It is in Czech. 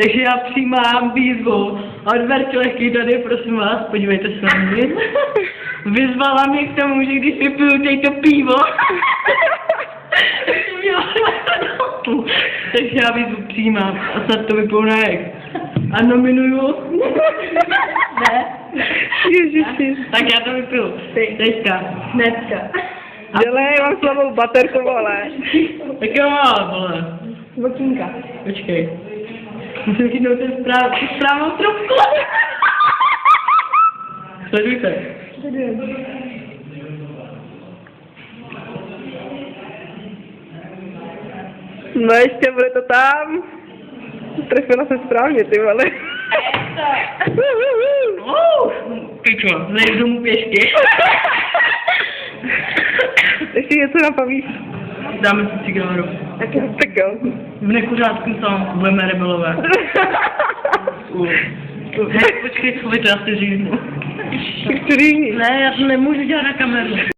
Takže já přijímám výzvu od Verči Lehký tady, prosím vás, podívejte se na mě. Vyzvala mě k tomu, že když vypiju tejto pivo, takže já výzvu přijímám a snad to vypiju na jak. A nominuju. Ne. Ježiši. Tak já to vypiju. Teďka. Hnedka. Dělej, mám slabou baterku, vole. Tak jo, vole. Bočínka. Počkej. Musím chytnout ten správnou trubku. Sledujte. No ještě bude to tam. Trefila se správně, ty vole. Pičo, nejdu domů pěšky. Ještě něco napavíš. Dáme si cigáru. Tak jo. V nekuřáckém salonku budeme rebelové. Počkej, co to já si říznu. Který? Ne, já to nemůžu dělat na kameru.